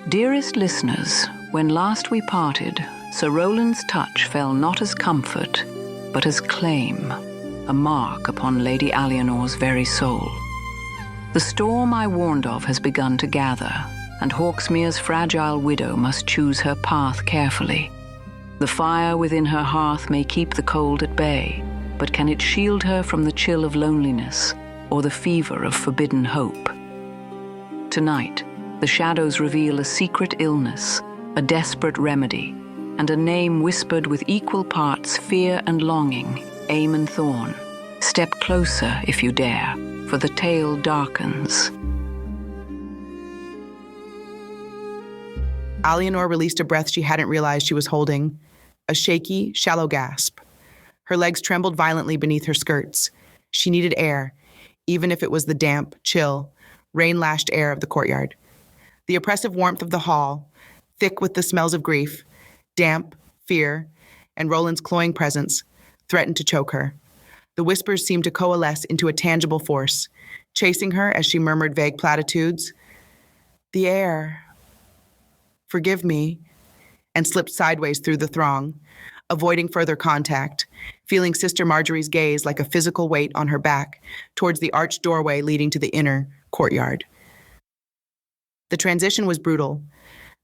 Dearest listeners, when last we parted, Sir Roland's touch fell not as comfort, but as claim, a mark upon Lady Alianor's very soul. The storm I warned of has begun to gather, and Hawksmere's fragile widow must choose her path carefully. The fire within her hearth may keep the cold at bay, but can it shield her from the chill of loneliness or the fever of forbidden hope? Tonight, the shadows reveal a secret illness, a desperate remedy, and a name whispered with equal parts fear and longing, Eamon Thorne. Step closer if you dare, for the tale darkens. Alianor released a breath she hadn't realized she was holding, a shaky, shallow gasp. Her legs trembled violently beneath her skirts. She needed air, even if it was the damp, chill, rain-lashed air of the courtyard. The oppressive warmth of the hall, thick with the smells of grief, damp, fear, and Roland's cloying presence, threatened to choke her. The whispers seemed to coalesce into a tangible force, chasing her as she murmured vague platitudes. The air. Forgive me, and slipped sideways through the throng, avoiding further contact, feeling Sister Marjorie's gaze like a physical weight on her back towards the arched doorway leading to the inner courtyard. The transition was brutal.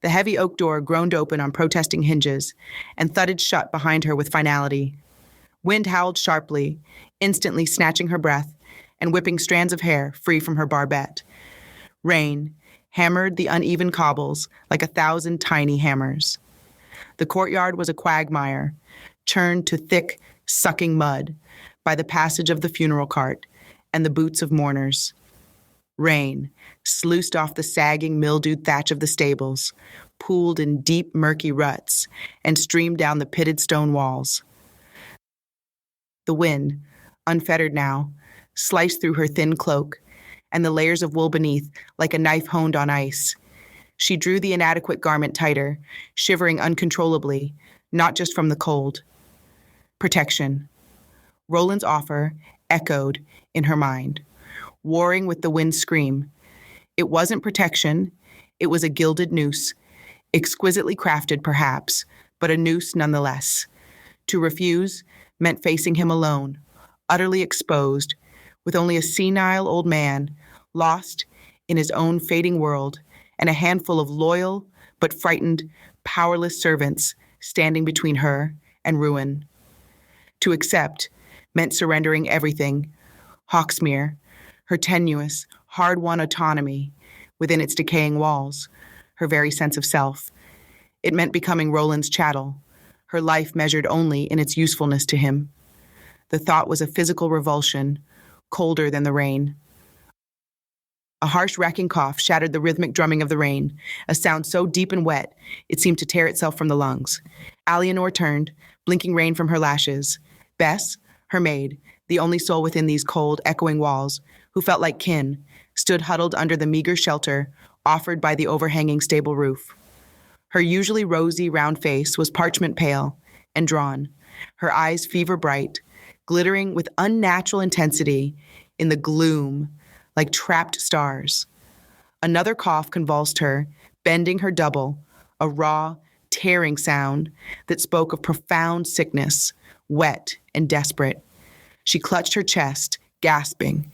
The heavy oak door groaned open on protesting hinges and thudded shut behind her with finality. Wind howled sharply, instantly snatching her breath and whipping strands of hair free from her barbette. Rain hammered the uneven cobbles like 1,000 tiny hammers. The courtyard was a quagmire, churned to thick, sucking mud by the passage of the funeral cart and the boots of mourners. Rain sluiced off the sagging, mildewed thatch of the stables, pooled in deep, murky ruts, and streamed down the pitted stone walls. The wind, unfettered now, sliced through her thin cloak, and the layers of wool beneath like a knife honed on ice. She drew the inadequate garment tighter, shivering uncontrollably, not just from the cold. Protection. Roland's offer echoed in her mind, warring with the wind's scream. It wasn't protection, it was a gilded noose, exquisitely crafted perhaps, but a noose nonetheless. To refuse meant facing him alone, utterly exposed, with only a senile old man, lost in his own fading world, and a handful of loyal but frightened, powerless servants standing between her and ruin. To accept meant surrendering everything, Hawksmere, her tenuous, hard-won autonomy within its decaying walls, her very sense of self. It meant becoming Roland's chattel, her life measured only in its usefulness to him. The thought was a physical revulsion, colder than the rain. A harsh, racking cough shattered the rhythmic drumming of the rain, a sound so deep and wet it seemed to tear itself from the lungs. Alianor turned, blinking rain from her lashes. Bess, her maid, the only soul within these cold, echoing walls, who felt like kin, stood huddled under the meager shelter offered by the overhanging stable roof. Her usually rosy, round face was parchment pale and drawn, her eyes fever bright, glittering with unnatural intensity in the gloom like trapped stars. Another cough convulsed her, bending her double, a raw, tearing sound that spoke of profound sickness, wet and desperate. She clutched her chest, gasping.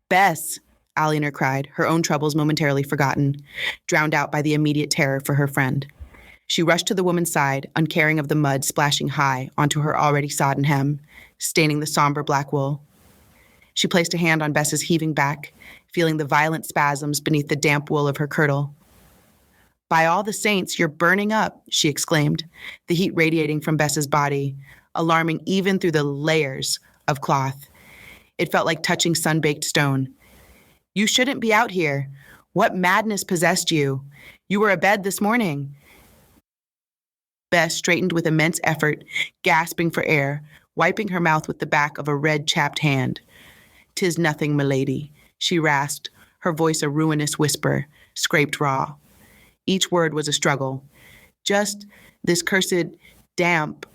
Bess, Alianor cried, her own troubles momentarily forgotten, drowned out by the immediate terror for her friend. She rushed to the woman's side, uncaring of the mud splashing high onto her already sodden hem, staining the somber black wool. She placed a hand on Bess's heaving back, feeling the violent spasms beneath the damp wool of her kirtle. By all the saints, you're burning up, she exclaimed, the heat radiating from Bess's body, alarming even through the layers of cloth. It felt like touching sun-baked stone. You shouldn't be out here. What madness possessed you? You were abed this morning. Bess straightened with immense effort, gasping for air, wiping her mouth with the back of a red, chapped hand. "'Tis nothing, milady," she rasped, her voice a ruinous whisper, scraped raw. Each word was a struggle. Just this cursed damp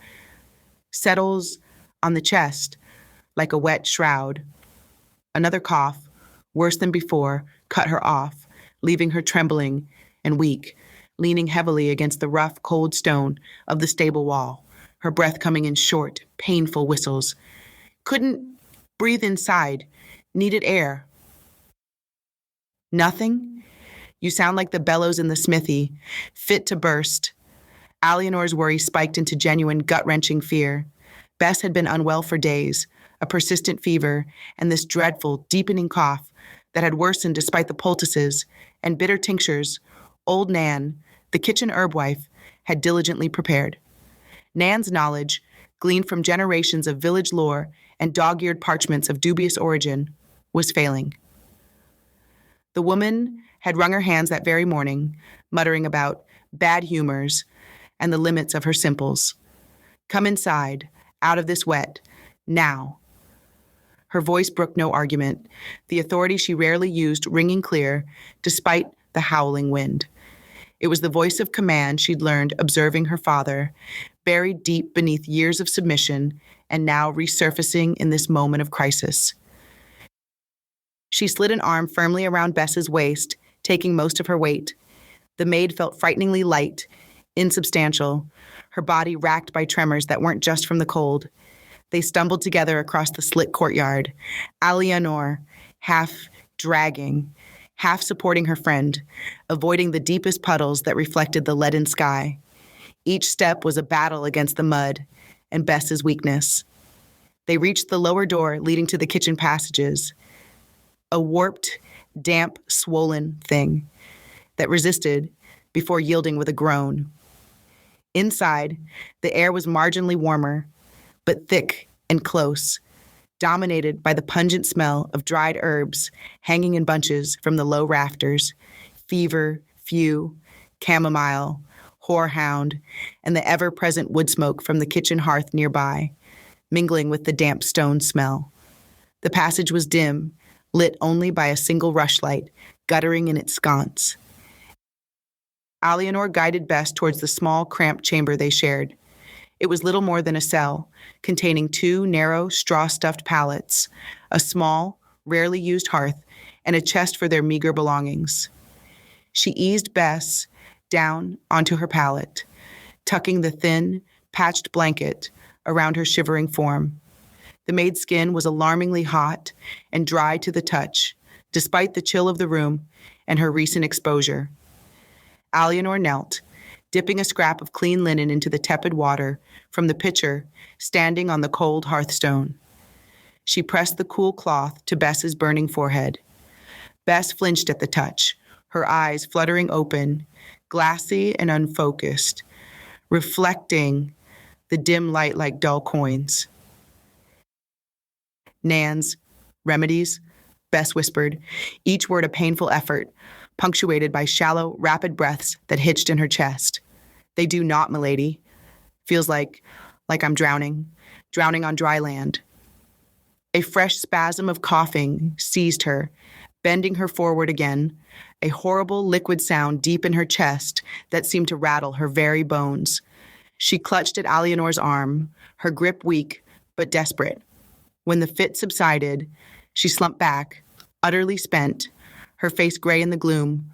settles on the chest like a wet shroud. Another cough, worse than before, cut her off, leaving her trembling and weak, leaning heavily against the rough, cold stone of the stable wall, her breath coming in short, painful whistles. Couldn't breathe inside, needed air. Nothing? You sound like the bellows in the smithy, fit to burst. Alianor's worry spiked into genuine, gut-wrenching fear. Bess had been unwell for days, a persistent fever, and this dreadful, deepening cough that had worsened despite the poultices and bitter tinctures old Nan, the kitchen herb wife, had diligently prepared. Nan's knowledge, gleaned from generations of village lore and dog-eared parchments of dubious origin, was failing. The woman had wrung her hands that very morning, muttering about bad humors and the limits of her simples. Come inside, out of this wet, now. Her voice brooked no argument, the authority she rarely used ringing clear despite the howling wind. It was the voice of command she'd learned observing her father, buried deep beneath years of submission and now resurfacing in this moment of crisis. She slid an arm firmly around Bess's waist, taking most of her weight. The maid felt frighteningly light, insubstantial, her body racked by tremors that weren't just from the cold. They stumbled together across the slit courtyard, Alianor half dragging, half supporting her friend, avoiding the deepest puddles that reflected the leaden sky. Each step was a battle against the mud and Bess's weakness. They reached the lower door leading to the kitchen passages, a warped, damp, swollen thing that resisted before yielding with a groan. Inside, the air was marginally warmer, but thick and close, dominated by the pungent smell of dried herbs hanging in bunches from the low rafters, fever, few, chamomile, horehound, and the ever-present wood smoke from the kitchen hearth nearby, mingling with the damp stone smell. The passage was dim, lit only by a single rushlight, guttering in its sconce. Alianor guided Bess towards the small, cramped chamber they shared. It was little more than a cell, containing two narrow, straw-stuffed pallets, a small, rarely used hearth, and a chest for their meager belongings. She eased Bess down onto her pallet, tucking the thin, patched blanket around her shivering form. The maid's skin was alarmingly hot and dry to the touch, despite the chill of the room and her recent exposure. Alianor knelt, dipping a scrap of clean linen into the tepid water from the pitcher standing on the cold hearthstone. She pressed the cool cloth to Bess's burning forehead. Bess flinched at the touch, her eyes fluttering open, glassy and unfocused, reflecting the dim light like dull coins. Nan's, remedies, Bess whispered, each word a painful effort, punctuated by shallow, rapid breaths that hitched in her chest. They do not, milady. Feels like I'm drowning on dry land. A fresh spasm of coughing seized her, bending her forward again, a horrible liquid sound deep in her chest that seemed to rattle her very bones. She clutched at Alianor's arm, her grip weak but desperate. When the fit subsided, she slumped back, utterly spent, her face gray in the gloom,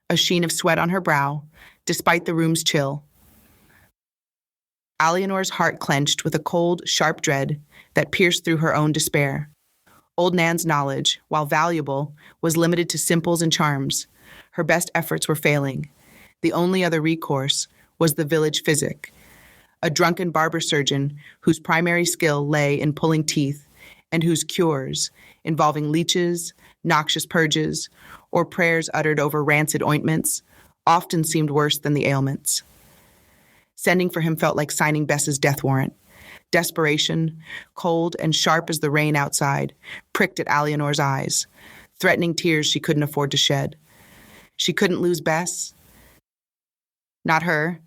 a sheen of sweat on her brow, despite the room's chill. Alianor's heart clenched with a cold, sharp dread that pierced through her own despair. Old Nan's knowledge, while valuable, was limited to simples and charms. Her best efforts were failing. The only other recourse was the village physic, a drunken barber surgeon whose primary skill lay in pulling teeth and whose cures, involving leeches, noxious purges, or prayers uttered over rancid ointments, often seemed worse than the ailments. Sending for him felt like signing Bess's death warrant. Desperation, cold and sharp as the rain outside, pricked at Alianor's eyes, threatening tears she couldn't afford to shed. She couldn't lose Bess. Not her.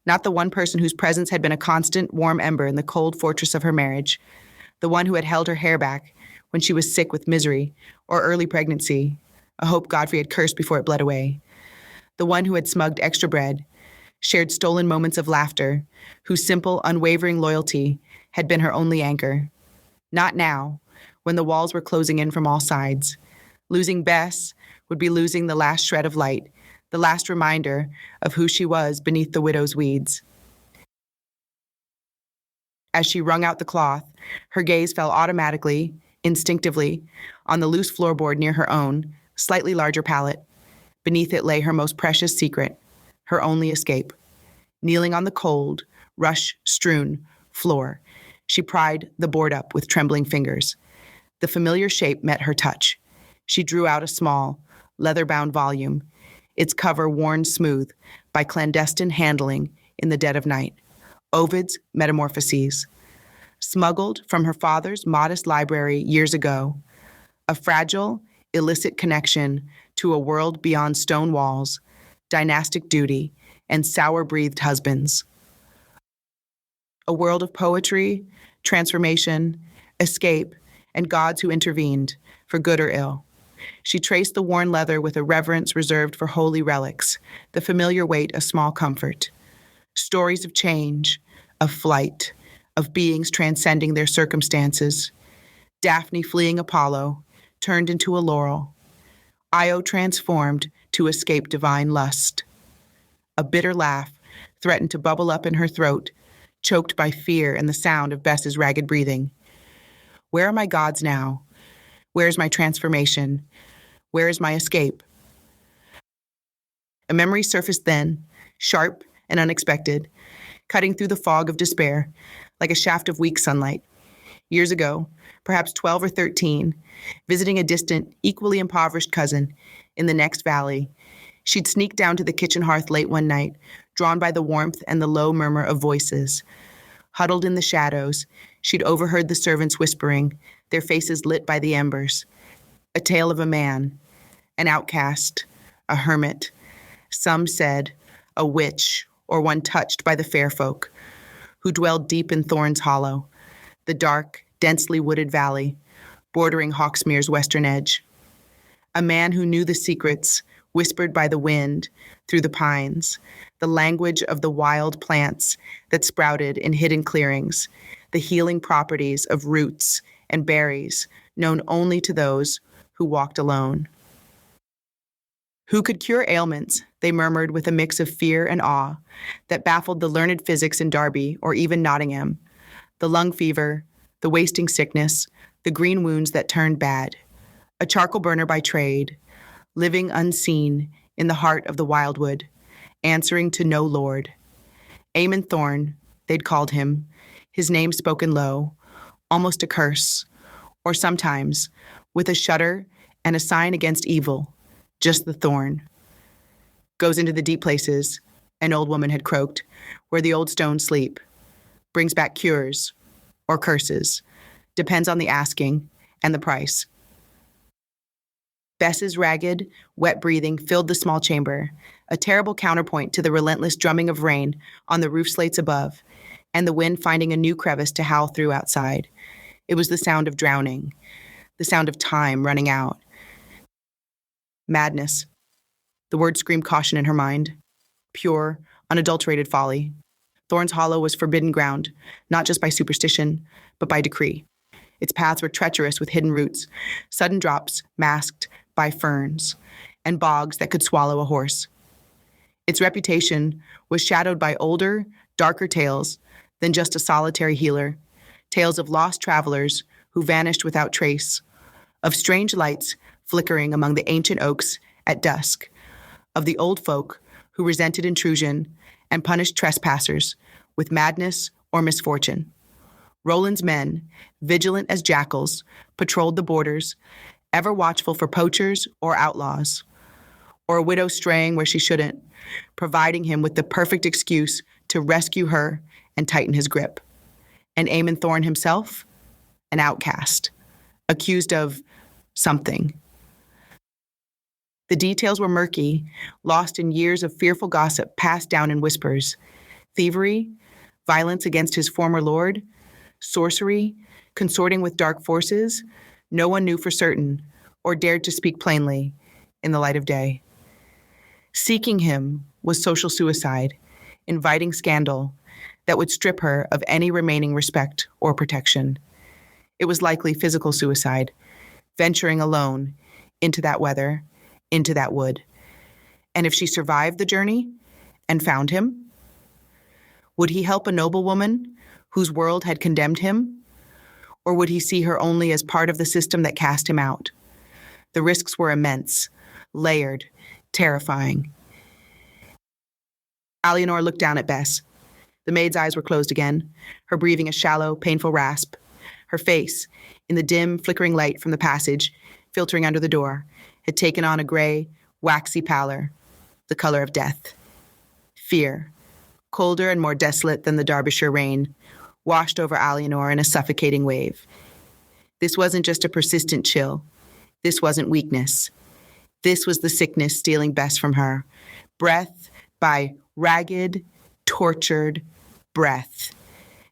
Not the one person whose presence had been a constant, warm ember in the cold fortress of her marriage. The one who had held her hair back when she was sick with misery or early pregnancy, a hope Godfrey had cursed before it bled away. The one who had smugged extra bread, shared stolen moments of laughter, whose simple, unwavering loyalty had been her only anchor. Not now, when the walls were closing in from all sides. Losing Bess would be losing the last shred of light, the last reminder of who she was beneath the widow's weeds. As she wrung out the cloth, her gaze fell automatically, instinctively, on the loose floorboard near her own, slightly larger pallet. Beneath it lay her most precious secret, her only escape. Kneeling on the cold, rush-strewn floor, she pried the board up with trembling fingers. The familiar shape met her touch. She drew out a small, leather-bound volume, its cover worn smooth by clandestine handling in the dead of night. Ovid's Metamorphoses. Smuggled from her father's modest library years ago, a fragile, illicit connection to a world beyond stone walls, dynastic duty, and sour-breathed husbands. A world of poetry, transformation, escape, and gods who intervened, for good or ill. She traced the worn leather with a reverence reserved for holy relics, the familiar weight a small comfort. Stories of change, of flight, of beings transcending their circumstances. Daphne fleeing Apollo, turned into a laurel. Io transformed to escape divine lust. A bitter laugh threatened to bubble up in her throat, choked by fear and the sound of Bess's ragged breathing. Where are my gods now? Where is my transformation? Where is my escape? A memory surfaced then, sharp and unexpected, cutting through the fog of despair like a shaft of weak sunlight. Years ago, perhaps 12 or 13, visiting a distant, equally impoverished cousin in the next valley, she'd sneaked down to the kitchen hearth late one night, drawn by the warmth and the low murmur of voices. Huddled in the shadows, she'd overheard the servants whispering, their faces lit by the embers. A tale of a man, an outcast, a hermit. Some said a witch or one touched by the fair folk, who dwelled deep in Thorne's Hollow, the dark, densely wooded valley, bordering Hawksmere's western edge. A man who knew the secrets, whispered by the wind, through the pines, the language of the wild plants that sprouted in hidden clearings, the healing properties of roots and berries known only to those who walked alone. Who could cure ailments, they murmured with a mix of fear and awe, that baffled the learned physics in Derby or even Nottingham, the lung fever, the wasting sickness, the green wounds that turned bad. A charcoal burner by trade, living unseen in the heart of the wildwood, answering to no lord. Eamon Thorne, they'd called him, his name spoken low, almost a curse, or sometimes with a shudder and a sign against evil, just the thorn. Goes into the deep places, an old woman had croaked, where the old stones sleep. Brings back cures, or curses, depends on the asking and the price. Bess's ragged, wet breathing filled the small chamber, a terrible counterpoint to the relentless drumming of rain on the roof slates above, and the wind finding a new crevice to howl through outside. It was the sound of drowning, the sound of time running out. Madness. The word screamed caution in her mind. Pure, unadulterated folly. Thorne's Hollow was forbidden ground, not just by superstition, but by decree. Its paths were treacherous with hidden roots, sudden drops masked by ferns, and bogs that could swallow a horse. Its reputation was shadowed by older, darker tales than just a solitary healer, tales of lost travelers who vanished without trace, of strange lights flickering among the ancient oaks at dusk, of the old folk who resented intrusion and punished trespassers with madness or misfortune. Roland's men, vigilant as jackals, patrolled the borders, ever watchful for poachers or outlaws, or a widow straying where she shouldn't, providing him with the perfect excuse to rescue her and tighten his grip. And Eamon Thorne himself, an outcast, accused of something. The details were murky, lost in years of fearful gossip passed down in whispers. Thievery, violence against his former lord, sorcery, consorting with dark forces, no one knew for certain, or dared to speak plainly in the light of day. Seeking him was social suicide, inviting scandal that would strip her of any remaining respect or protection. It was likely physical suicide, venturing alone into that weather, into that wood. And if she survived the journey and found him, would he help a noblewoman whose world had condemned him? Or would he see her only as part of the system that cast him out? The risks were immense, layered, terrifying. Alianor looked down at Bess. The maid's eyes were closed again, her breathing a shallow, painful rasp. Her face, in the dim, flickering light from the passage, filtering under the door, had taken on a gray, waxy pallor, the color of death. Fear, colder and more desolate than the Derbyshire rain, washed over Alianor in a suffocating wave. This wasn't just a persistent chill. This wasn't weakness. This was the sickness stealing Bess from her, breath by ragged, tortured breath.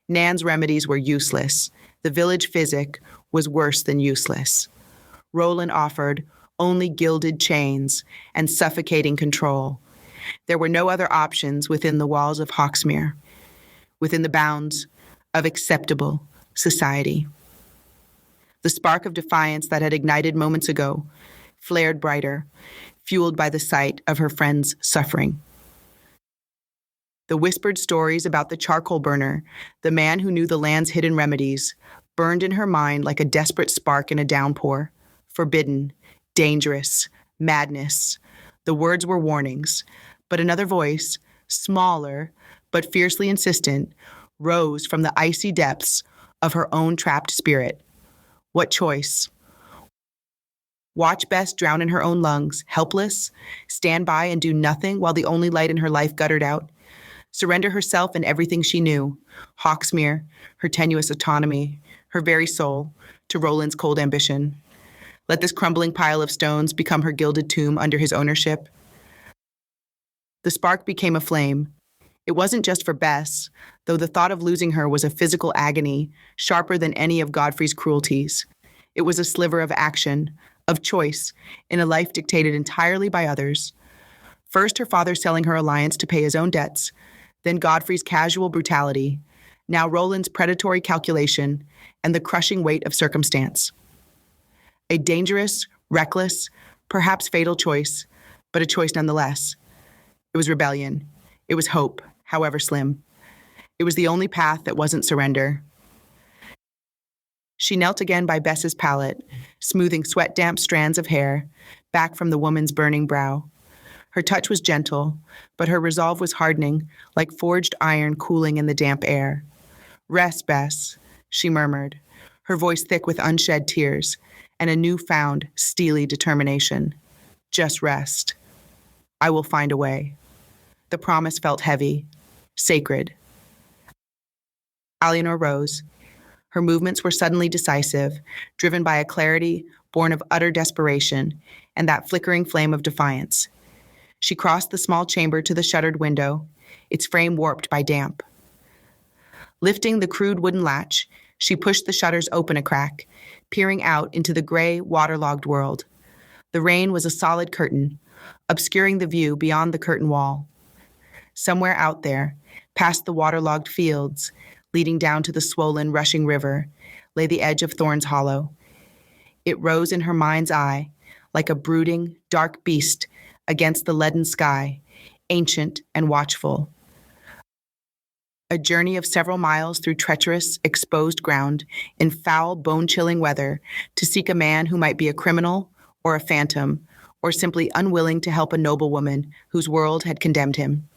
Nan's remedies were useless. The village physic was worse than useless. Roland offered only gilded chains and suffocating control. There were no other options within the walls of Hawksmere, within the bounds of acceptable society. The spark of defiance that had ignited moments ago flared brighter, fueled by the sight of her friend's suffering. The whispered stories about the charcoal burner, the man who knew the land's hidden remedies, burned in her mind like a desperate spark in a downpour. Forbidden, dangerous, madness. The words were warnings, but another voice, smaller but fiercely insistent, rose from the icy depths of her own trapped spirit. What choice? Watch Bess drown in her own lungs, helpless, stand by and do nothing while the only light in her life guttered out. Surrender herself and everything she knew, Hawksmere, her tenuous autonomy, her very soul, to Roland's cold ambition. Let this crumbling pile of stones become her gilded tomb under his ownership. The spark became a flame. It wasn't just for Bess, though the thought of losing her was a physical agony, sharper than any of Godfrey's cruelties. It was a sliver of action, of choice, in a life dictated entirely by others. First, her father selling her alliance to pay his own debts, then Godfrey's casual brutality, now Roland's predatory calculation, and the crushing weight of circumstance. A dangerous, reckless, perhaps fatal choice, but a choice nonetheless. It was rebellion. It was hope, however slim. It was the only path that wasn't surrender. She knelt again by Bess's pallet, smoothing sweat-damp strands of hair back from the woman's burning brow. Her touch was gentle, but her resolve was hardening, like forged iron cooling in the damp air. "Rest, Bess," she murmured, her voice thick with unshed tears and a newfound, steely determination. "Just rest. I will find a way." The promise felt heavy, sacred. Alianor rose. Her movements were suddenly decisive, driven by a clarity born of utter desperation and that flickering flame of defiance. She crossed the small chamber to the shuttered window, its frame warped by damp. Lifting the crude wooden latch, she pushed the shutters open a crack, peering out into the gray, waterlogged world. The rain was a solid curtain, obscuring the view beyond the curtain wall. Somewhere out there, past the waterlogged fields, leading down to the swollen, rushing river, lay the edge of Thorne's Hollow. It rose in her mind's eye, like a brooding, dark beast against the leaden sky, ancient and watchful. A journey of several miles through treacherous, exposed ground in foul, bone-chilling weather to seek a man who might be a criminal or a phantom, or simply unwilling to help a noblewoman whose world had condemned him.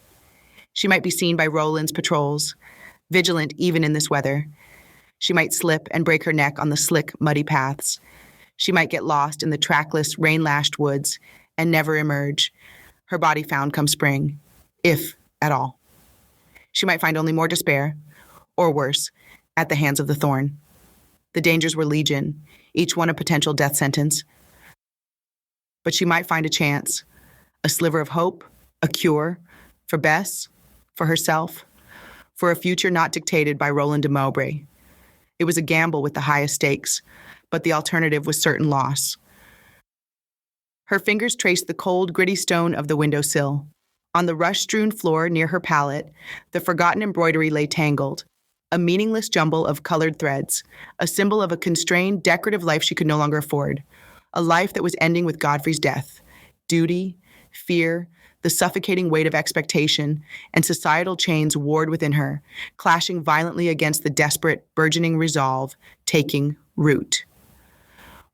She might be seen by Roland's patrols, vigilant even in this weather. She might slip and break her neck on the slick, muddy paths. She might get lost in the trackless, rain-lashed woods and never emerge, her body found come spring, if at all. She might find only more despair, or worse, at the hands of the Thorne. The dangers were legion, each one a potential death sentence. But she might find a chance, a sliver of hope, a cure, for Bess, for herself, for a future not dictated by Roland de Mowbray. It was a gamble with the highest stakes, but the alternative was certain loss. Her fingers traced the cold, gritty stone of the windowsill. On the rush-strewn floor near her pallet, the forgotten embroidery lay tangled, a meaningless jumble of colored threads, a symbol of a constrained, decorative life she could no longer afford, a life that was ending with Godfrey's death, Duty, fear, the suffocating weight of expectation, and societal chains warred within her, clashing violently against the desperate, burgeoning resolve taking root.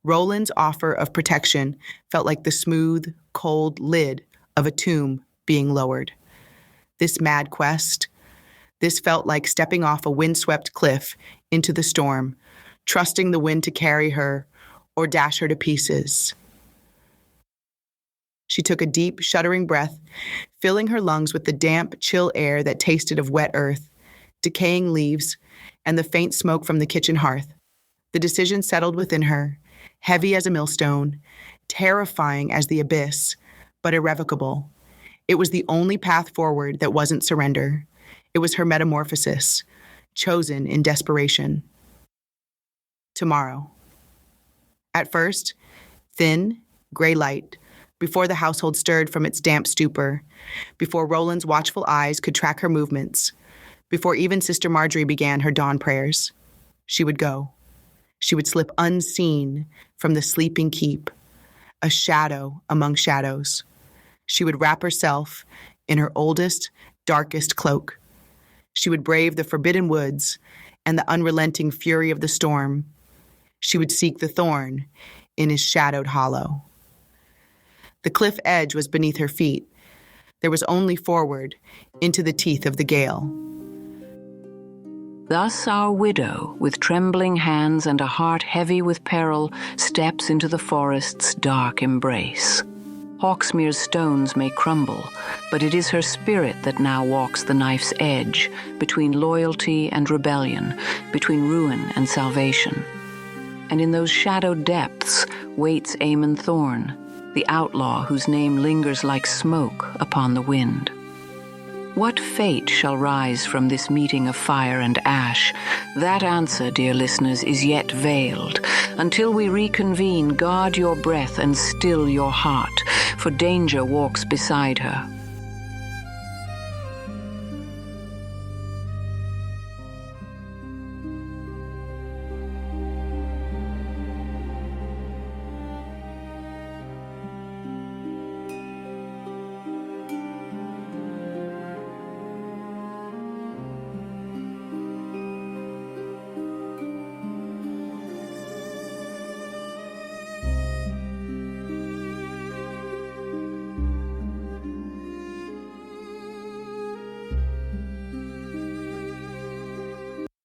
Roland's offer of protection felt like the smooth, cold lid of a tomb being lowered. This mad quest, this felt like stepping off a windswept cliff into the storm, trusting the wind to carry her or dash her to pieces. She took a deep, shuddering breath, filling her lungs with the damp, chill air that tasted of wet earth, decaying leaves, and the faint smoke from the kitchen hearth. The decision settled within her, heavy as a millstone, terrifying as the abyss, but irrevocable. It was the only path forward that wasn't surrender. It was her metamorphosis, chosen in desperation. Tomorrow. At first, thin, gray light, before the household stirred from its damp stupor, before Roland's watchful eyes could track her movements, before even Sister Marjorie began her dawn prayers. She would go. She would slip unseen from the sleeping keep, a shadow among shadows. She would wrap herself in her oldest, darkest cloak. She would brave the forbidden woods and the unrelenting fury of the storm. She would seek the thorn in his shadowed hollow. The cliff edge was beneath her feet. There was only forward, into the teeth of the gale. Thus our widow, with trembling hands and a heart heavy with peril, steps into the forest's dark embrace. Hawksmere's stones may crumble, but it is her spirit that now walks the knife's edge, between loyalty and rebellion, between ruin and salvation. And in those shadowed depths waits Eamon Thorne, the outlaw whose name lingers like smoke upon the wind. What fate shall rise from this meeting of fire and ash? That answer, dear listeners, is yet veiled. Until we reconvene, guard your breath and still your heart, for danger walks beside her.